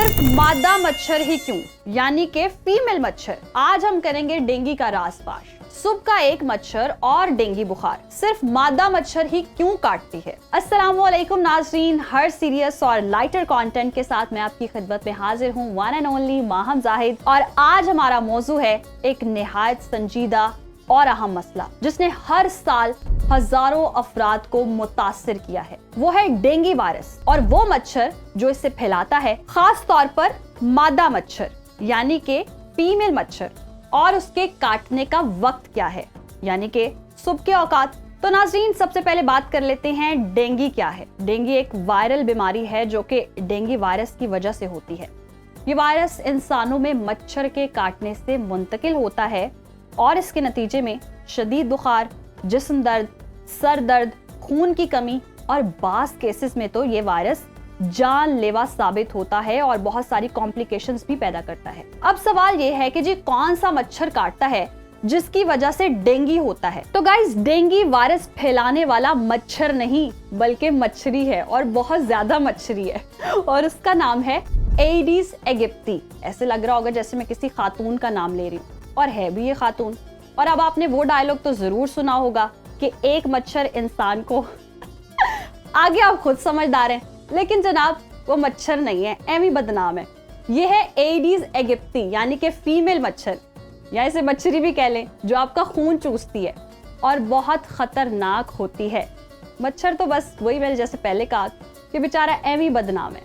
सिर्फ मादा मच्छर ही क्यों, यानी कि फीमेल मच्छर। आज हम करेंगे डेंगू का राज़-फाश। सुबह का एक मच्छर और डेंगू बुखार सिर्फ मादा मच्छर ही क्यों काटती है। अस्सलामुअलैकुम नाज़रीन, हर सीरियस और लाइटर कंटेंट के साथ मैं आपकी खिदमत में हाजिर हूँ, one and only Maham Zahid. और आज हमारा मौजू है एक निहायत संजीदा और अहम मसला जिसने हर साल हजारों अफराद को मुतासिर किया है। वो है डेंगू वायरस और वो मच्छर जो इसे फैलाता है, खास तौर पर मादा मच्छर यानी कि फीमेल मच्छर। और उसके काटने का वक्त क्या है, यानी कि सुबह के औकात। तो नाज़रीन, सबसे पहले बात कर लेते हैं डेंगू क्या है। डेंगू एक वायरल बीमारी है जो कि डेंगू वायरस की वजह से होती है। ये वायरस इंसानों में मच्छर के काटने से मुंतकिल होता है और इसके नतीजे में शदीद बुखार, जिस्म दर्द, सर दर्द, खून की कमी और बास केसेस में तो ये वायरस जानलेवा साबित होता है और बहुत सारी कॉम्प्लिकेशंस भी पैदा करता है। अब सवाल ये है कि जी कौन सा मच्छर काटता है जिसकी वजह से डेंगू होता है। तो गाइस, डेंगू वायरस फैलाने वाला मच्छर नहीं बल्कि मच्छरी है और बहुत ज्यादा मच्छरी है और उसका नाम है एडिस एगिप्टी। ऐसे लग रहा होगा जैसे मैं किसी खातून का नाम ले रही हूँ, और है भी ये खातून। और अब आपने वो डायलॉग तो जरूर सुना होगा कि एक मच्छर इंसान को आगे आप खुद समझदार हैं, लेकिन जनाब वो मच्छर नहीं है, एमी बदनाम है। ये है एडिस एगिप्टी यानी कि फीमेल मच्छर, या इसे मच्छरी भी कह लें, जो आपका खून चूसती है और बहुत खतरनाक होती है। मच्छर तो बस वही, मैंने जैसे पहले कहा कि बेचारा एमी बदनाम है।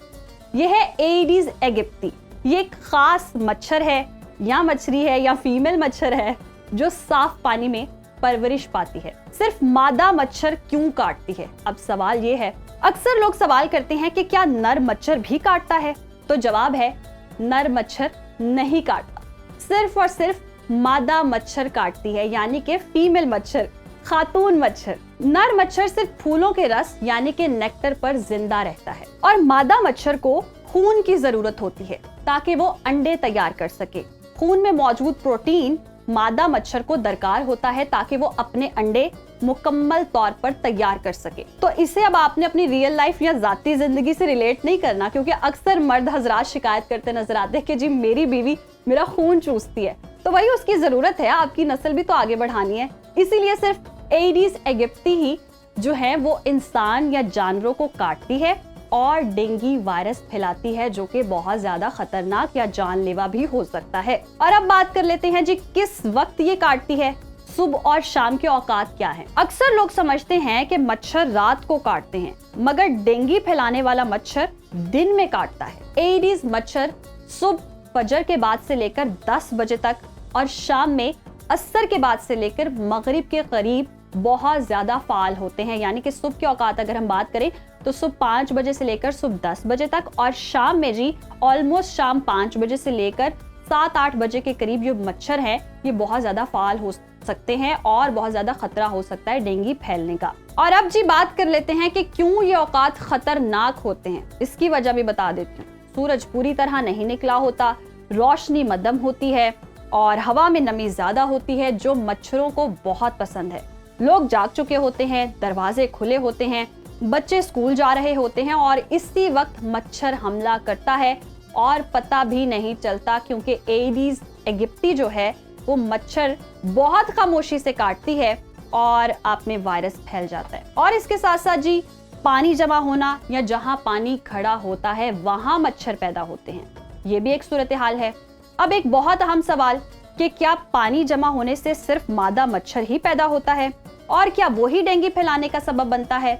ये है एडिस एगिप्टी। ये एक खास मच्छर है या मछली है या फीमेल मच्छर है जो साफ पानी में परवरिश पाती है। सिर्फ मादा मच्छर क्यों काटती है? अब सवाल ये है, अक्सर लोग सवाल करते हैं कि क्या नर मच्छर भी काटता है? तो जवाब है, नर मच्छर नहीं काटता, सिर्फ और सिर्फ मादा मच्छर काटती है, यानी कि फीमेल मच्छर, खातून मच्छर। नर मच्छर सिर्फ फूलों के रस यानी कि नेक्टर पर जिंदा रहता है और मादा मच्छर को खून की जरूरत होती है ताकि वो अंडे तैयार कर सके। खून में मौजूद प्रोटीन मादा मच्छर को दरकार होता है ताकि वो अपने अंडे मुकम्मल तौर पर तैयार कर सके। तो इसे अब आपने अपनी रियल लाइफ या जाती जिंदगी से रिलेट नहीं करना, क्योंकि अक्सर मर्द हजरात शिकायत करते नजर आते हैं कि जी मेरी बीवी मेरा खून चूसती है। तो वही उसकी जरूरत है, आपकी नस्ल भी तो आगे बढ़ानी है। इसीलिए सिर्फ एडिस एगिप्टी ही जो है वो इंसान या जानवरों को काटती है और डेंगू वायरस फैलाती है, जो कि बहुत ज्यादा खतरनाक या जानलेवा भी हो सकता है। और अब बात कर लेते हैं जी किस वक्त ये काटती है, सुबह और शाम के औकात क्या हैं। अक्सर लोग समझते हैं कि मच्छर रात को काटते हैं, मगर डेंगू फैलाने वाला मच्छर दिन में काटता है। एडिस मच्छर सुबह फजर के बाद से लेकर 10 बजे तक और शाम में असर के बाद से लेकर मगरिब के करीब बहुत ज्यादा फाल होते हैं। यानी कि सुबह के औकात अगर हम बात करें तो सुबह 5 बजे से लेकर सुबह 10 बजे तक, और शाम में जी ऑलमोस्ट शाम 5 बजे से लेकर 7-8 बजे के करीब ये मच्छर है, ये बहुत ज्यादा फाल हो सकते हैं और बहुत ज्यादा खतरा हो सकता है डेंगू फैलने का। और अब जी बात कर लेते हैं कि क्यों ये औकात खतरनाक होते हैं। इसकी वजह भी बता देती हूँ। सूरज पूरी तरह नहीं निकला होता, रोशनी मध्यम होती है और हवा में नमी ज्यादा होती है, जो मच्छरों को बहुत पसंद है। लोग जाग चुके होते हैं, दरवाजे खुले होते हैं, बच्चे स्कूल जा रहे होते हैं और इसी वक्त मच्छर हमला करता है और पता भी नहीं चलता, क्योंकि एडिस एगिप्टी जो है वो मच्छर बहुत खामोशी से काटती है और आप में वायरस फैल जाता है। और इसके साथ साथ जी पानी जमा होना या जहां पानी खड़ा होता है वहां मच्छर पैदा होते हैं, ये भी एक सूरत हाल है। अब एक बहुत अहम सवाल कि क्या पानी जमा होने से सिर्फ मादा मच्छर ही पैदा होता है और क्या वही डेंगू फैलाने का सबब बनता है?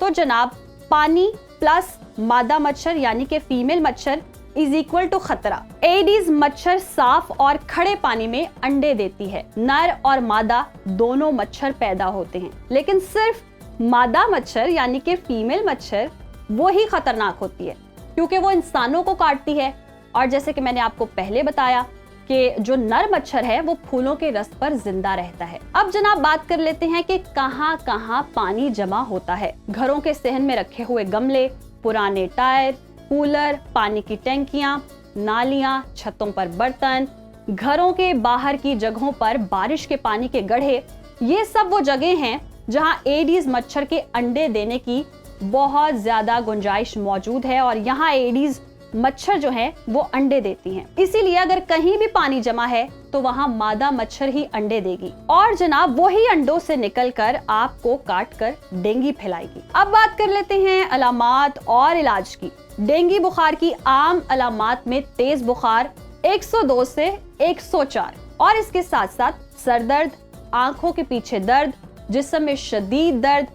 तो जनाब, पानी प्लस मादा मच्छर यानी कि फीमेल मच्छर इज इक्वल टू खतरा। एडिस मच्छर साफ और खड़े पानी में अंडे देती है। नर और मादा दोनों मच्छर पैदा होते हैं, लेकिन सिर्फ मादा मच्छर यानी कि फीमेल मच्छर वो ही खतरनाक होती है, क्योंकि वो इंसानों को काटती है। और जैसे कि मैंने आपको पहले बताया कि जो नर मच्छर है वो फूलों के रस पर जिंदा रहता है। अब जनाब बात कर लेते हैं कि कहां कहां पानी जमा होता है। घरों के सहन में रखे हुए गमले, पुराने टायर, कूलर, पानी की टैंकियां, नालियां, छतों पर बर्तन, घरों के बाहर की जगहों पर बारिश के पानी के गड्ढे, ये सब वो जगह हैं जहां एडिस मच्छर के अंडे देने की बहुत ज्यादा गुंजाइश मौजूद है और यहाँ एडिस मच्छर जो है वो अंडे देती हैं। इसीलिए अगर कहीं भी पानी जमा है तो वहाँ मादा मच्छर ही अंडे देगी और जनाब वही अंडों से निकलकर आपको काट कर डेंगू फैलाएगी। अब बात कर लेते हैं अलामात और इलाज की। डेंगू बुखार की आम अलामात में तेज बुखार 102 से 104 और इसके साथ साथ सर दर्द, आंखों के पीछे दर्द, जिस्म में शदीद दर्द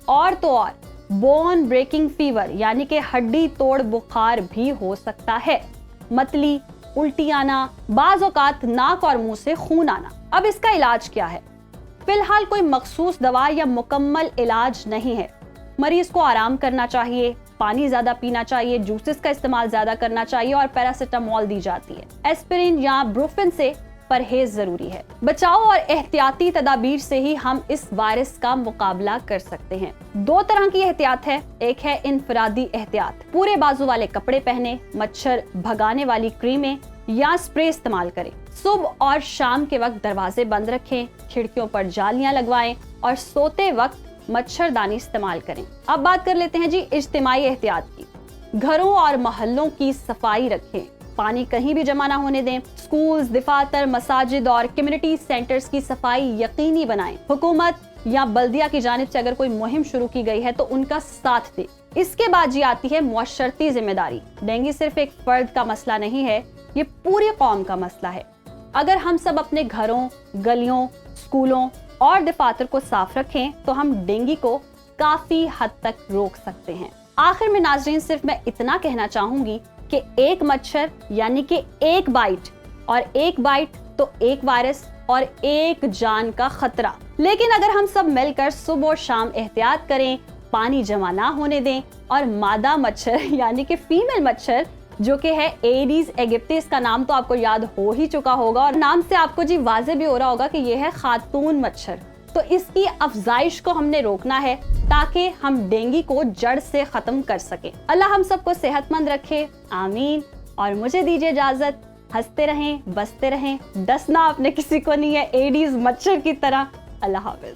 और तो और बोन ब्रेकिंग फीवर यानी कि हड्डी तोड़ बुखार भी हो सकता है। मतली, उल्टी आना, बाज औकात नाक और मुंह से खून आना। अब इसका इलाज क्या है? फिलहाल कोई मखसूस दवा या मुकम्मल इलाज नहीं है। मरीज को आराम करना चाहिए, पानी ज्यादा पीना चाहिए, जूसेस का इस्तेमाल ज्यादा करना चाहिए और पैरासिटामोल दी जाती है। एस्पिरिन या ब्रूफिन से परहेज जरूरी है। बचाव और एहतियाती तदाबीर से ही हम इस वायरस का मुकाबला कर सकते हैं। 2 तरह की एहतियात है। एक है इनफरादी एहतियात, पूरे बाजू वाले कपड़े पहने, मच्छर भगाने वाली क्रीमें या स्प्रे इस्तेमाल करें। सुबह और शाम के वक्त दरवाजे बंद रखें, खिड़कियों पर जालियां लगवाएं और सोते वक्त मच्छरदानी इस्तेमाल करें। अब बात कर लेते हैं जी इज्तिमाई एहतियात की। घरों और मोहल्लों की सफाई रखें, पानी कहीं भी जमा ना होने दें। स्कूल्स, दफातर, मसाजिद और कम्युनिटी सेंटर्स की सफाई यकीनी बनाएं। हुकूमत या बल्दिया की जानिब से अगर कोई मुहिम शुरू की गई है तो उनका साथ दें। इसके बाद जी आती है मुअश्शरती जिम्मेदारी। डेंगू सिर्फ एक फर्द का मसला नहीं है, ये पूरी कौम का मसला है। अगर हम सब अपने घरों, गलियों, स्कूलों और दफातर को साफ रखें तो हम डेंगू को काफी हद तक रोक सकते हैं। आखिर में नाजरीन सिर्फ मैं इतना कहना चाहूंगी कि एक मच्छर यानी कि एक बाइट, और एक बाइट तो एक वायरस और एक जान का खतरा। लेकिन अगर हम सब मिलकर सुबह और शाम एहतियात करें, पानी जमा ना होने दें और मादा मच्छर यानी कि फीमेल मच्छर जो कि है एडीज एगिप्टिस, का नाम तो आपको याद हो ही चुका होगा और नाम से आपको जी वाज़े भी हो रहा होगा कि यह है खातून मच्छर, तो इसकी अफजाइश को हमने रोकना है ताकि हम डेंगू को जड़ से खत्म कर सके। अल्लाह हम सबको सेहतमंद रखे, आमीन। और मुझे दीजिए इजाजत। हंसते रहें, बसते रहें, डसना आपने किसी को नहीं है एडीज मच्छर की तरह। अल्लाह हाफिज।